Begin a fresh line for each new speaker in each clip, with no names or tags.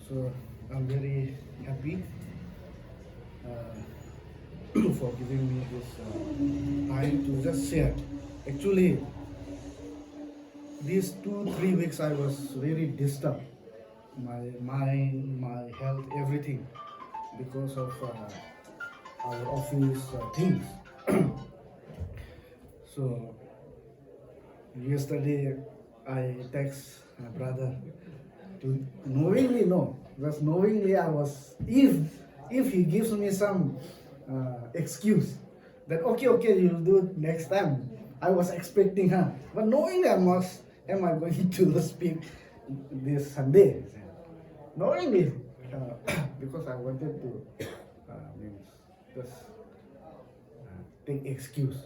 So I'm very happy for giving me this time to just share. Actually, these 2 3 weeks I was very disturbed. My mind, my health, everything because of our office things. So yesterday I text my brother to knowingly no, just knowingly I was if he gives me some excuse that okay you'll do it next time. I was expecting her, but knowingly am I going to speak this Sunday? Knowingly, because I wanted to means just take excuse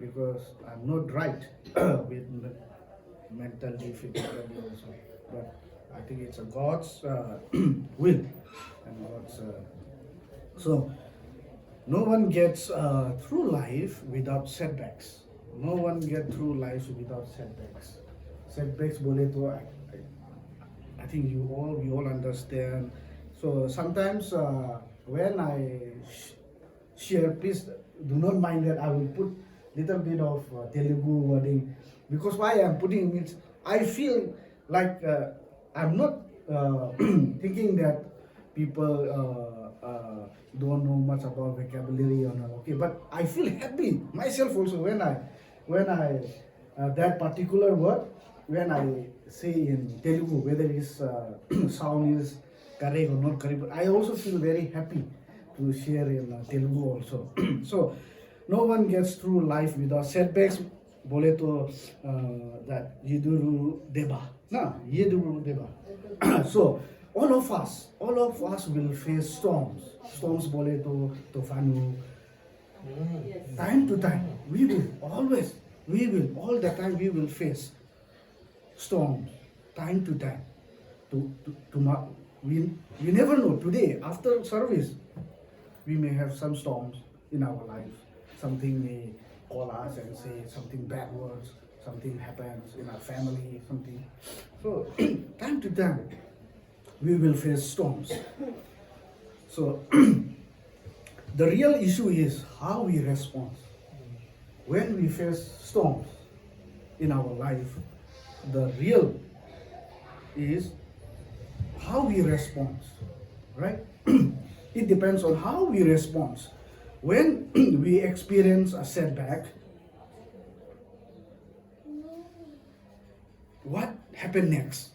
because I'm not right with mentally, physically also. But I think it's a God's will and God's. So no one gets through life without setbacks. No one gets through life without setbacks. Setbacks bole to I think we all understand. So sometimes when I share, please do not mind that I will put little bit of Telugu wording because why I'm putting it, I feel like I'm not thinking that people don't know much about vocabulary or not. Okay, but I feel happy myself also when I that particular word when I say in Telugu whether his sound is correct or not correct. But I also feel very happy to share in Telugu also. So no one gets through life without setbacks. Bole to that yiduru deba. Na yiduru deba. So all of us will face storms. Storms bole to tofanu. Time to time, we will all the time we will face storms. Time to time, we never know. Today after service, we may have some storms in our life. Something may call us and say something bad words. Something happens in our family. Something. So time to time, we will face storms. So the real issue is how we respond when we face storms in our life. The real is how we respond, right? It depends on how we respond. When we experience a setback, what happened next?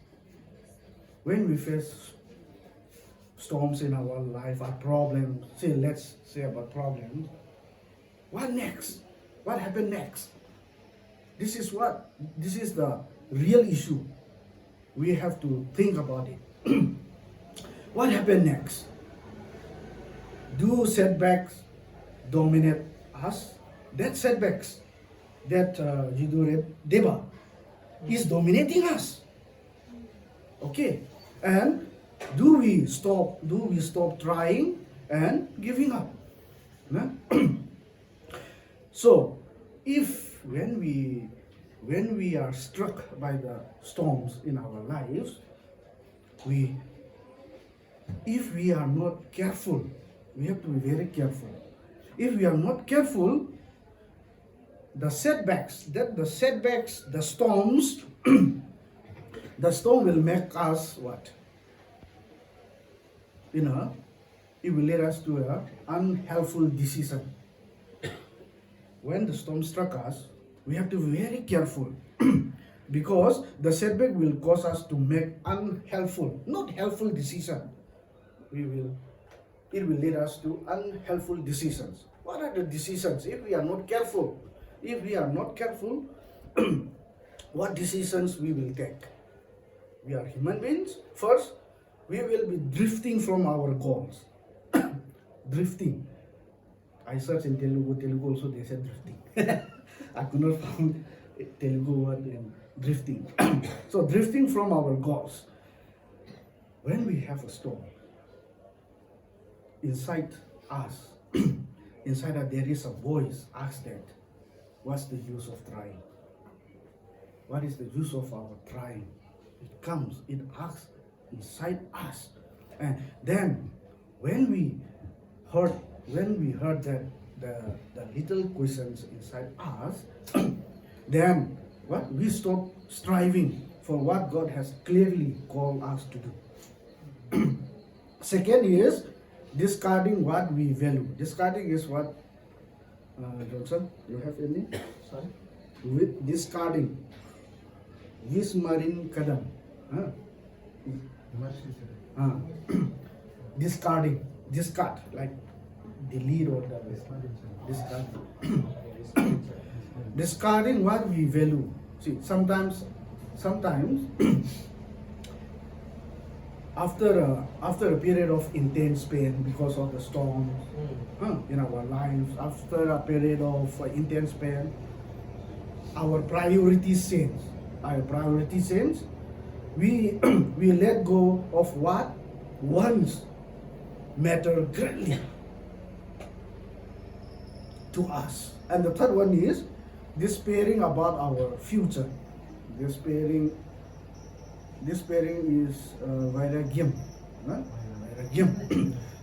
When we face storms in our life, our problems, let's say about problems, what next? What happened next? This is the real issue. We have to think about it. What happened next? Do setbacks dominate us? That setbacks, that Jidure Deba is dominating us. Okay, and do we stop trying and giving up? No? So if when we are struck by the storms in our lives, if we are not careful, we have to be very careful. If we are not careful, the storms, the storm will make us what? It will lead us to an unhelpful decision. When the storm struck us, we have to be very careful because the setback will cause us to make not helpful decision. It will lead us to unhelpful decisions. What are the decisions? If we are not careful, what decisions we will take? We are human beings. First, we will be drifting from our goals. Drifting. I searched in Telugu also they said drifting. I could not find Telugu word in drifting. So drifting from our goals. When we have a storm, inside us, there is a voice asks that, what's the use of trying? What is the use of our trying? It asks inside us, And then when we heard that the little questions inside us, then what we stop striving for what God has clearly called us to do. Second is discarding what we value. Discarding is what, Johnson, you have any? Sorry? With discarding. Wismarin kadam. Discarding. Discard. Like delete or the discard. Discarding what we value. See, sometimes after a period of intense pain because of the storms in our lives, after a period of intense pain, our priorities change. We we let go of what once mattered greatly to us. And the third one is despairing about our future. Despairing is vairagyam.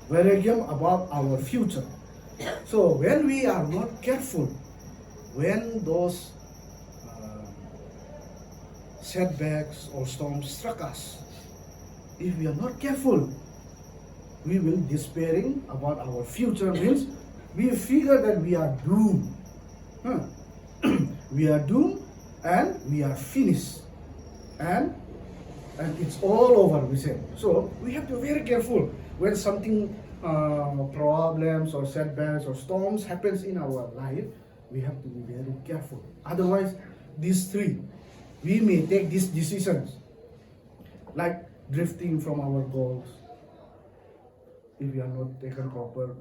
Vairagyam about our future. So when we are not careful, when those setbacks or storms struck us, if we are not careful, we will despairing about our future. Means we figure that we are doomed. We are doomed and we are finished. And it's all over, we say. So we have to be very careful when something problems or setbacks or storms happens in our life. We have to be very careful. Otherwise, these three, we may take these decisions like drifting from our goals if we are not taking proper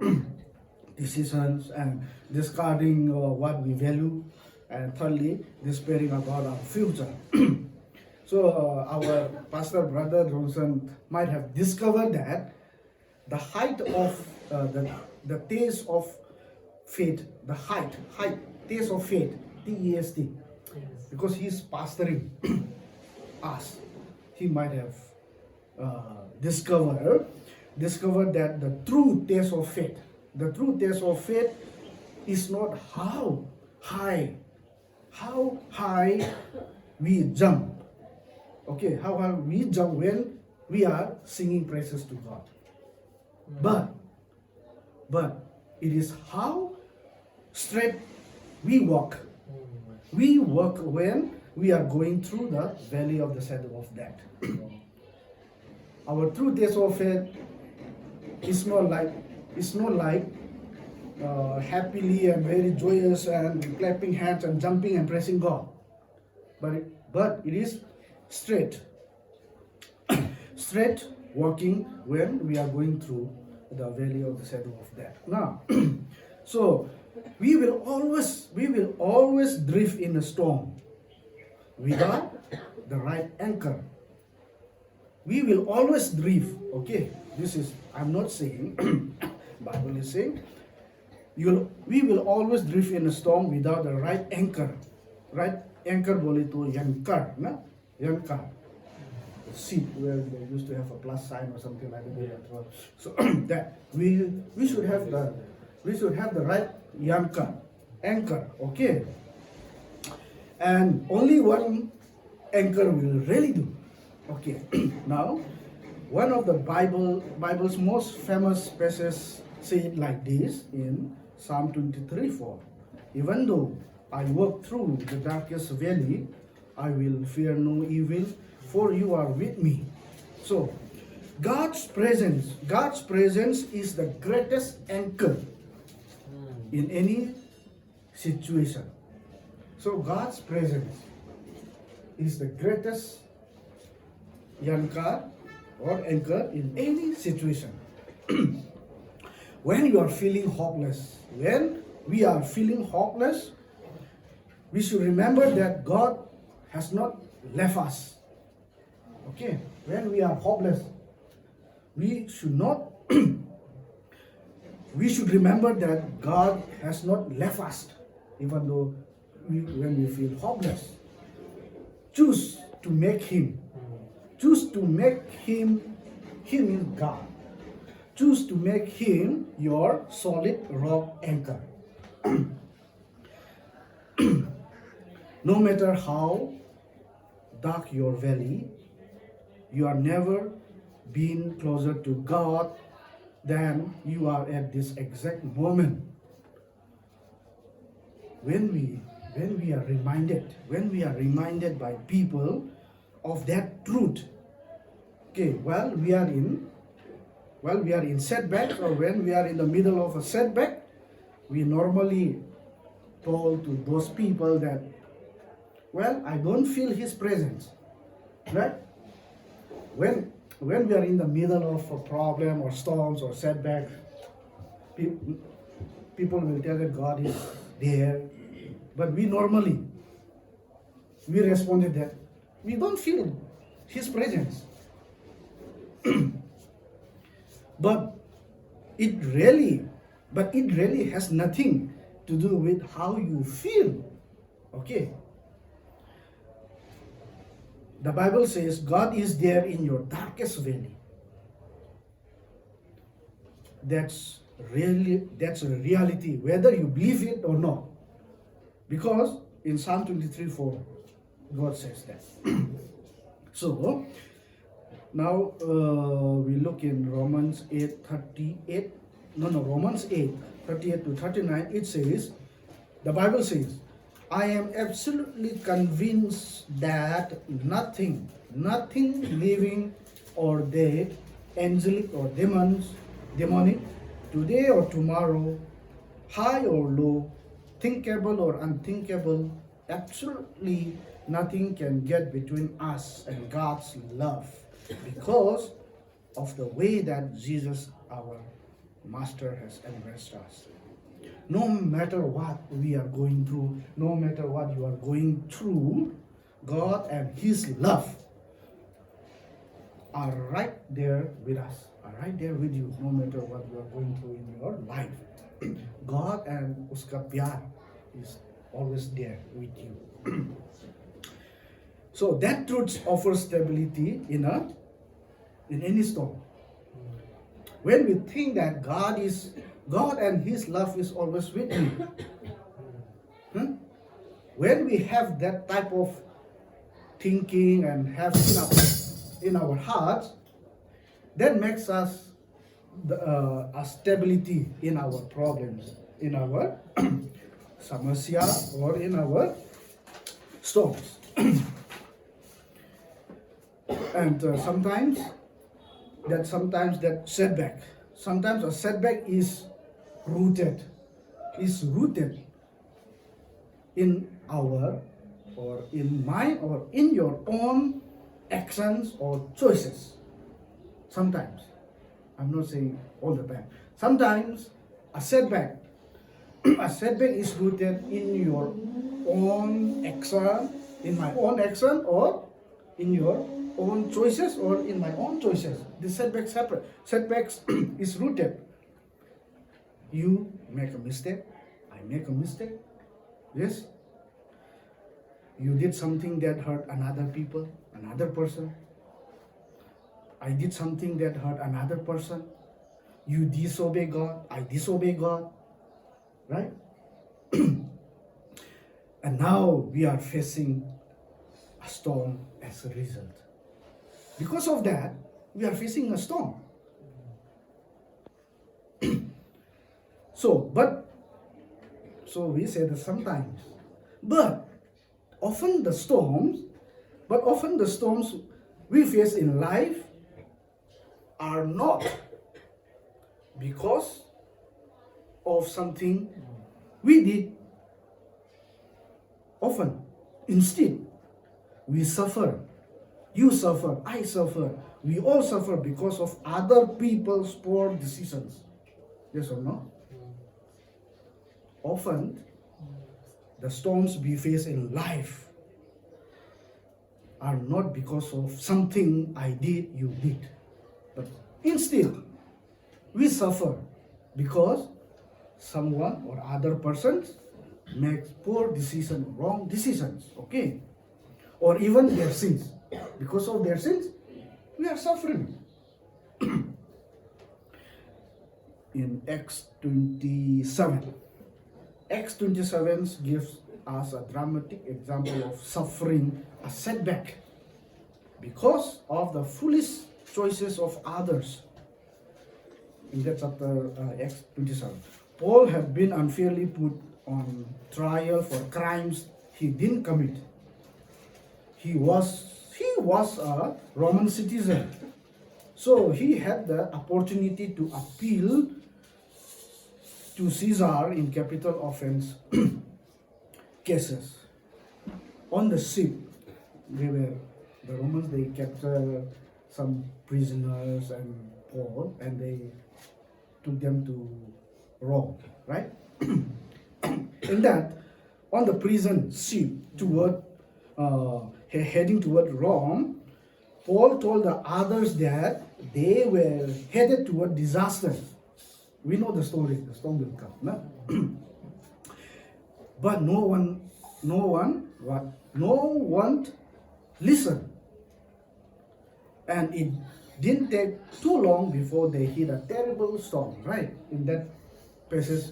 decisions, and discarding what we value, and thirdly, despairing about our future. So our pastor brother Johnson might have discovered that the height of the taste of faith, the height, taste of faith, TEST, because he's pastoring us, he might have discovered that the true taste of faith, is not how high we jump. Okay, how high we jump when we are singing praises to God. But it is how straight we walk. We walk when we are going through the valley of the shadow of death. Our true taste of faith is not like happily and very joyous and clapping hands and jumping and praising God. But it is straight walking when we are going through the valley of the shadow of death. Now, so we will always drift in a storm without the right anchor. We will always drift. Okay, this is, I'm not saying, Bible is saying, we will always drift in a storm without the right anchor. Right anchor boleh tu yankar, na? Yankar. Seat where they used to have a plus sign or something like that. Yeah. So that we should have the right anchor. Okay. And only one anchor will really do. Okay. Now, one of the Bible's most famous passages say it like this in Psalm 23:4. Even though I walk through the darkest valley, I will fear no evil, for you are with me. So, God's presence is the greatest anchor in any situation. So, God's presence is the greatest anchor in any situation. When you are feeling hopeless, when we are feeling hopeless, we should remember that God has not left us. Okay, when we are hopeless, we should remember that God has not left us, even though when we feel hopeless. Choose to make Him He means God. Choose to make Him your solid rock anchor. No matter how dark your valley, you are never been closer to God than you are at this exact moment. When we are reminded by people of that truth. Okay, while we are in setbacks, or when we are in the middle of a setback, we normally told to those people that, well, I don't feel His presence, right? When we are in the middle of a problem or storms or setbacks, people will tell that God is there, but we responded that we don't feel His presence. But it really has nothing to do with how you feel. Okay. The Bible says God is there in your darkest valley. That's a reality, whether you believe it or not. Because in Psalm 23:4, God says that. So now we look in Romans 8:38 to 39. It says, the Bible says, I am absolutely convinced that nothing living or dead, angelic or demonic, today or tomorrow, high or low, thinkable or unthinkable, absolutely nothing can get between us and God's love, because of the way that Jesus, our Master, has embraced us. No matter what we are going through, no matter what you are going through, God and His love are right there with us, are right there with you, no matter what you are going through in your life. God and Uska Pyar is always there with you. So that truth offers stability in any storm. When we think that God and His love is always with me, when we have that type of thinking and have in our hearts, that makes us a stability in our problems, in our samasya, or in our storms. And sometimes that setback, sometimes a setback is rooted in our, or in mine, or in your own actions or choices. Sometimes, I'm not saying all the time. Sometimes a setback is rooted in your own action, in my own action, or in your own choices, or in my own choices. The setbacks is rooted. You make a mistake, I make a mistake. Yes. You did something that hurt another person. I did something that hurt another person. You disobey God, I disobey God. Right? And now we are facing a storm as a result. Because of that, we are facing a storm. So we say that sometimes, but often the storms we face in life are not because of something we did. Often, instead, we suffer. You suffer, I suffer, we all suffer because of other people's poor decisions. Yes or no? Often, the storms we face in life are not because of something I did, you did. But instead, we suffer because someone or other persons makes poor decisions, wrong decisions, okay? Or even their sins. Because of their sins, we are suffering. in Acts 27. Acts 27 gives us a dramatic example of suffering a setback because of the foolish choices of others. In that chapter, Acts 27, Paul had been unfairly put on trial for crimes he didn't commit. He was a Roman citizen, so he had the opportunity to appeal to Caesar in capital offense cases. On the ship, the Romans, they captured some prisoners and Paul, and they took them to Rome, right? In that, on the prison ship heading toward Rome, Paul told the others that they were headed toward disaster. We know the story, the storm will come. No? But no one listened. And it didn't take too long before they hit a terrible storm, right? In that passage,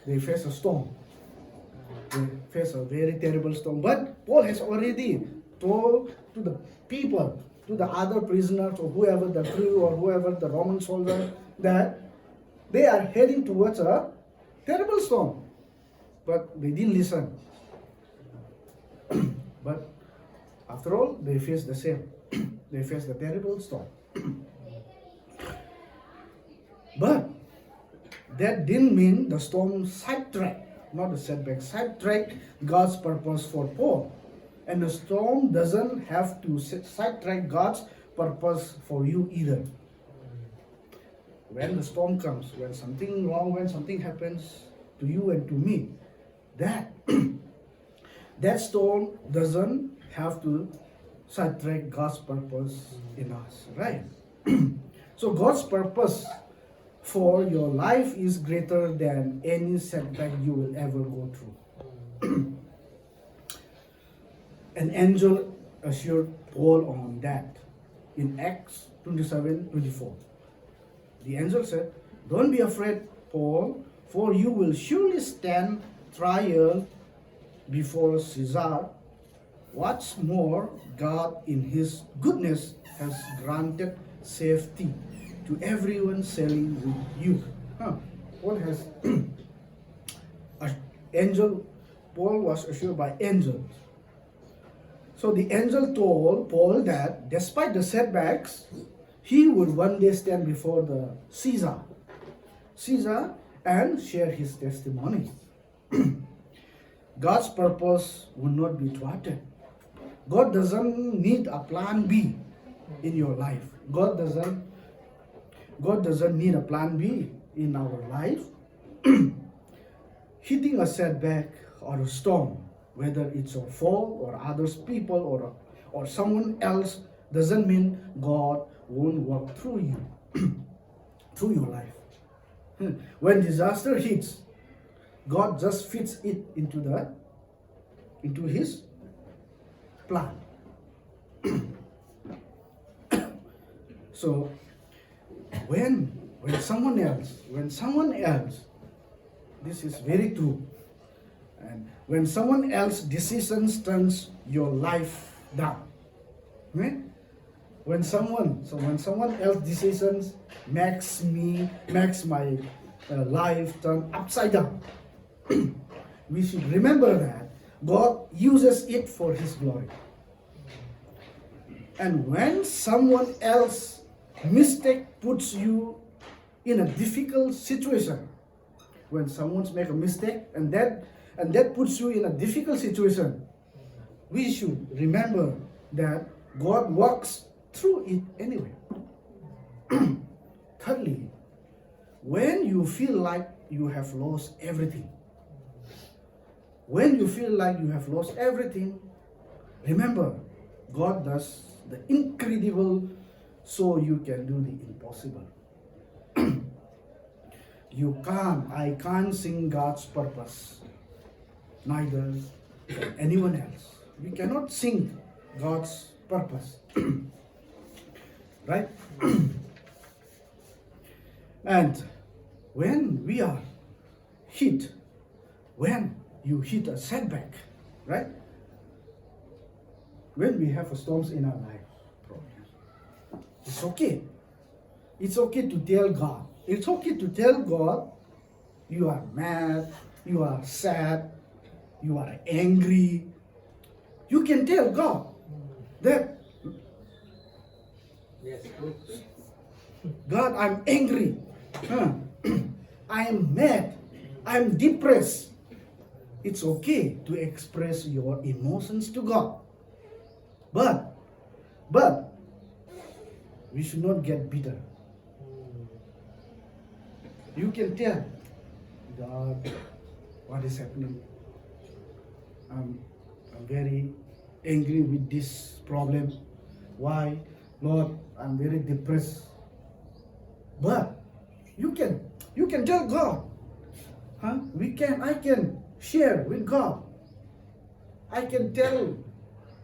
they face a storm. They face a very terrible storm. But Paul has already told to the people, to the other prisoners, or whoever the crew or whoever the Roman soldier, that they are heading towards a terrible storm. But they didn't listen. But after all, they faced the same. They faced the terrible storm. But that didn't mean the storm sidetracked, not the setback, sidetracked God's purpose for Paul. And the storm doesn't have to sidetrack God's purpose for you either. When the storm comes, when something wrong, when something happens to you and to me, that storm doesn't have to sidetrack God's purpose in us, right? So God's purpose for your life is greater than any setback you will ever go through. An angel assured Paul on that in Acts 27:24. The angel said, "Don't be afraid, Paul, for you will surely stand trial before Caesar. What's more, God in His goodness has granted safety to everyone sailing with you." Paul has Paul was assured by angels. So the angel told Paul that despite the setbacks, he would one day stand before the Caesar and share his testimony. God's purpose will not be thwarted. God doesn't need a plan B in your life. God doesn't need a plan B in our life. Hitting a setback or a storm, whether it's your fault or others people or someone else, doesn't mean God won't work through you, through your life. When disaster hits, God just fits it into His plan. So when someone else, this is very true. And when someone else decisions turns your life down, right? When someone else decisions makes my life turn upside down, we should remember that God uses it for His glory. And when someone else mistake puts you in a difficult situation, when someone's make a mistake and that puts you in a difficult situation, we should remember that God works through it anyway. Thirdly, when you feel like you have lost everything, remember, God does the incredible so you can do the impossible. I can't sing God's purpose, neither can anyone else. We cannot sing God's purpose. Right? And when we are hit, when you hit a setback, right? When we have storms in our life, problems, it's okay. It's okay to tell God. It's okay to tell God you are mad, you are sad, you are angry. You can tell God that,
Yes, good.
God, I'm angry. Huh? I am mad. I'm depressed. It's okay to express your emotions to God. But we should not get bitter. You can tell God what is happening. I'm very angry with this problem. Why? Lord, I'm very depressed. But you can tell God. I can share with God. I can tell,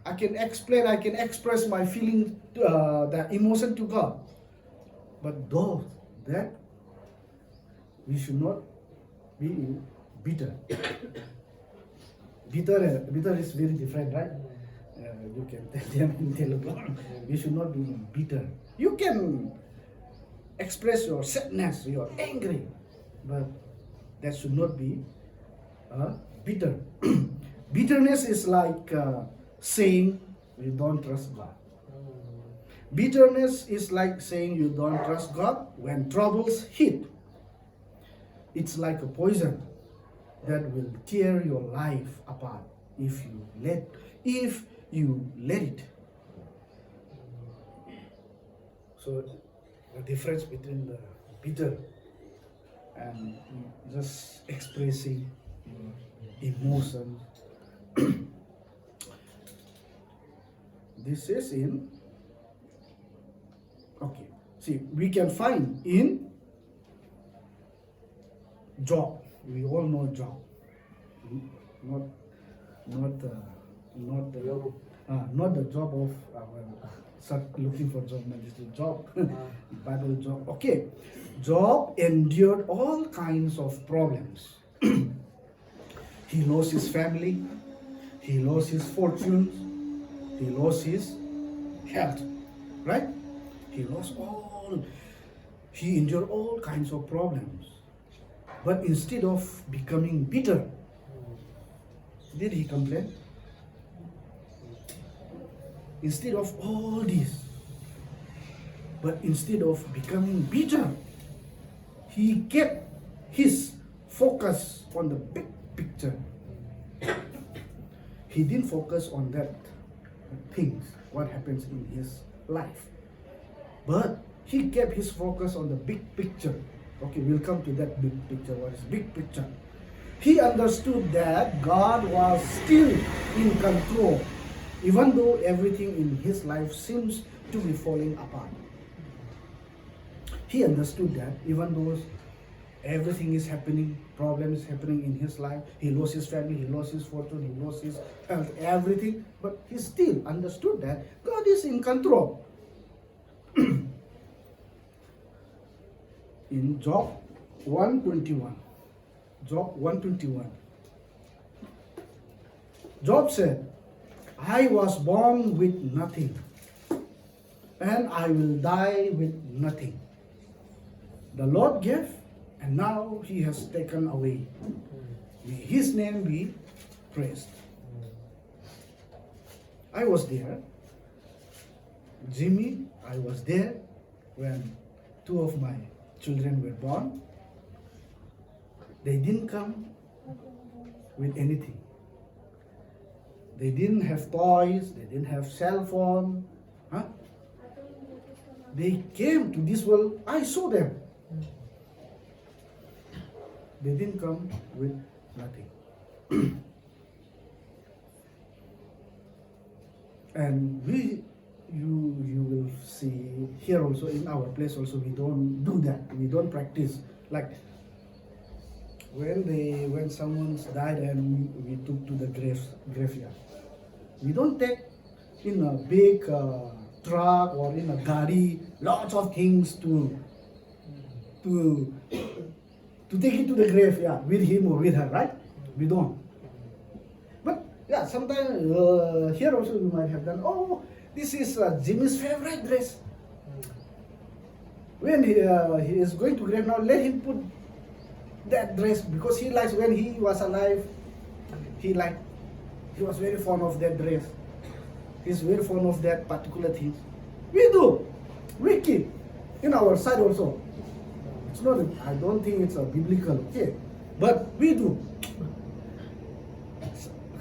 I can explain, I can express my feeling, the emotion to God. But those that we should not be bitter. Bitter is very different, right? You can tell them in Telugu. You should not be bitter. You can express your sadness, you're angry, but that should not be bitter. Bitterness is like saying you don't trust God. Bitterness is like saying you don't trust God when troubles hit. It's like a poison that will tear your life apart if you let it. So the difference between the bitter and just expressing your emotions. This is in, okay, see, we can find in Job. We all know Job. Not the job of start looking for job. This is job, Bible job. Okay, Job endured all kinds of problems. He lost his family. He lost his fortunes. He lost his health. Right? He endured all kinds of problems. But instead of becoming bitter, did he complain? Instead of all this, but instead of becoming bitter, he kept his focus on the big picture. He didn't focus on that things, what happens in his life. But he kept his focus on the big picture. Okay, we'll come to that big picture. What is big picture? He understood that God was still in control, even though everything in his life seems to be falling apart. He understood that even though everything is happening, problems happening in his life, he lost his family, he lost his fortune, he lost his health, everything, but he still understood that God is in control. In Job 121, Job said, I was born with nothing, and I will die with nothing. The Lord gave, and now he has taken away. May his name be praised. I was there. Jimmy, I was there when two of my children were born. They didn't come with anything. They didn't have toys, they didn't have cell phone. They came to this world, I saw them. They didn't come with nothing. And you will see here also, in our place also, we don't do that. We don't practice. Like when someone's died and we took to the graveyard, we don't take in a big truck or in a gari lots of things to to take it to the grave, yeah, with him or with her, right? We don't. But yeah, sometimes here also we might have done, oh, this is Jimmy's favorite dress. When he is going to grave now, let him put that dress because he likes when he was alive. He was very fond of that dress. He's very fond of that particular thing. We do. We keep in our side also. It's not. I don't think it's a biblical. Okay, but we do.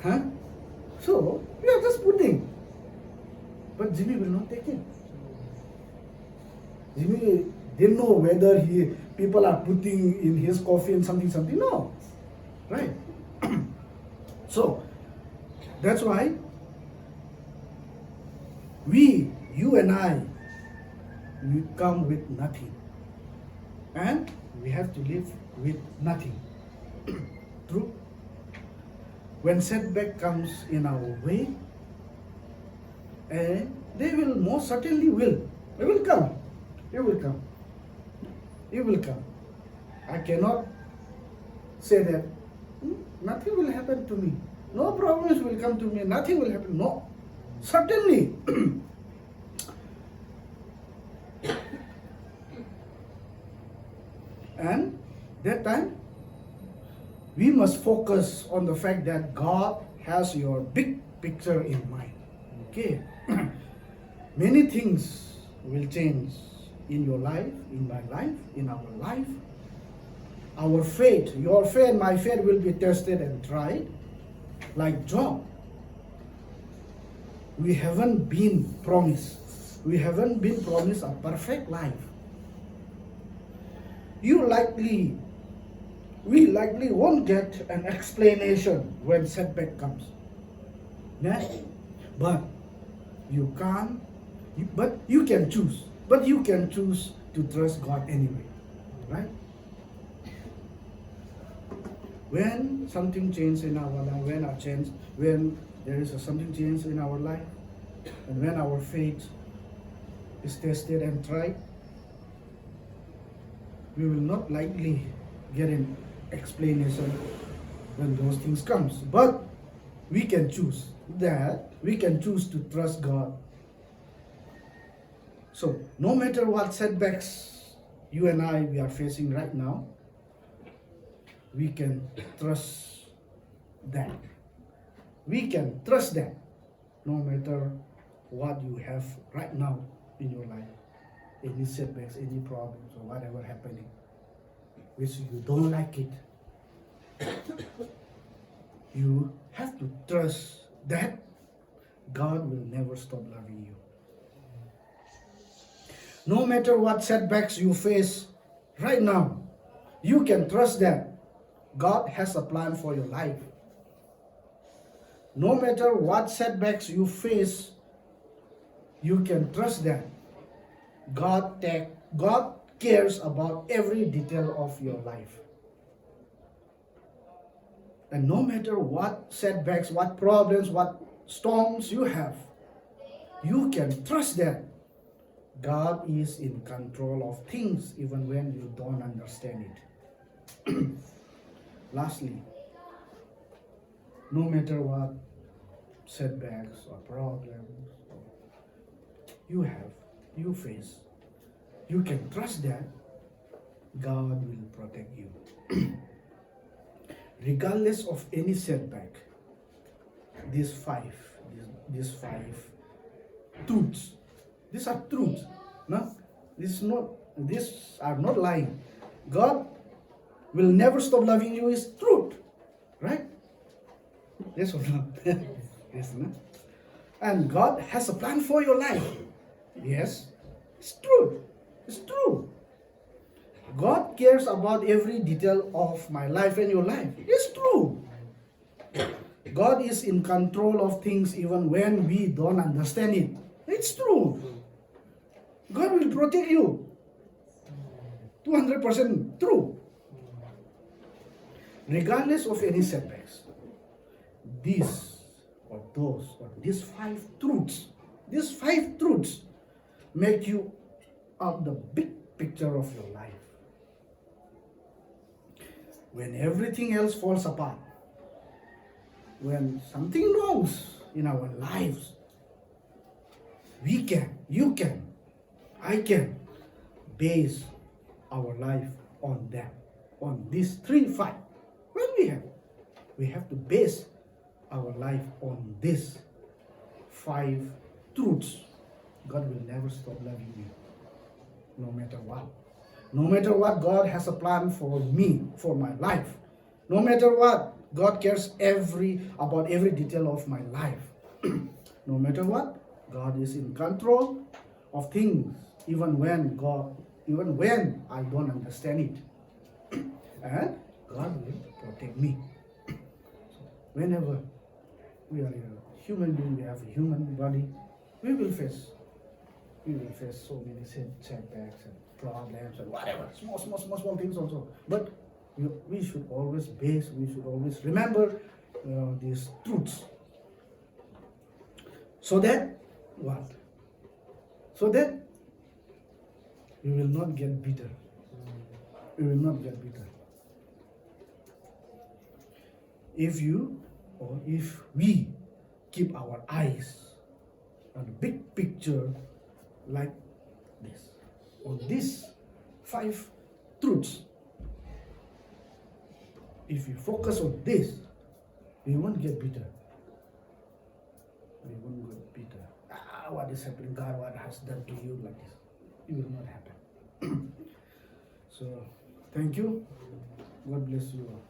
Huh? So we are just putting. But Jimmy will not take it. Jimmy didn't know whether people are putting in his coffin something. No, right? So that's why you and I, we come with nothing, and we have to live with nothing. True. When setback comes in our way, and they will most certainly they will come. It will come. It will come. I cannot say that nothing will happen to me. No problems will come to me. Nothing will happen. No. Certainly. And that time, we must focus on the fact that God has your big picture in mind. Okay? Many things will change in your life, in my life, in our life. Our faith, your faith, my faith will be tested and tried. Like Job. We haven't been promised a perfect life. We likely won't get an explanation when setback comes. Yeah? But you can choose. But you can choose to trust God anyway. Right? When something changes in our life, when there is something change in our life, and when our faith is tested and tried, we will not likely get an explanation when those things comes. But we can choose to trust God. So no matter what setbacks you and we are facing right now, we can trust that. We can trust that no matter what you have right now in your life, any setbacks, any problems, or whatever happening, which you don't like it, you have to trust that God will never stop loving you. No matter what setbacks you face right now, you can trust that God has a plan for your life. No matter what setbacks you face, you can trust that God cares about every detail of your life. And no matter what setbacks, what problems, what storms you have, you can trust that God is in control of things even when you don't understand it. Lastly, no matter what setbacks or problems you face, you can trust that God will protect you. Regardless of any setback, these five truths. These are truths. No? These are not lying. God will never stop loving you is truth. Right? Yes or no? Yes, no? And God has a plan for your life. Yes. It's true. It's true. God cares about every detail of my life and your life. It's true. God is in control of things even when we don't understand it. It's true. God will protect you. 200% true. Regardless of any setbacks. These five truths make you out the big picture of your life. when everything else falls apart, when something wrongs in our lives, we can, you can, I can base our life on that, on these 3 5. When we have to base our life on these 5 truths. God will never stop loving you, no matter what. No matter what, God has a plan for me, for my life. No matter what, God cares about every detail of my life. No matter what, God is in control of things, even when I don't understand it. And God will protect me. Whenever we are a human being, we have a human body, we will face so many setbacks and problems and whatever, small things also. But we should always remember these truths. So that what? So that we will not get bitter. We will not get bitter. If we keep our eyes on the big picture like this, on these 5 truths, if we focus on this, we won't get bitter. We won't get bitter. What is happening? God, what has done to you like this? It will not happen. So, thank you. God bless you all.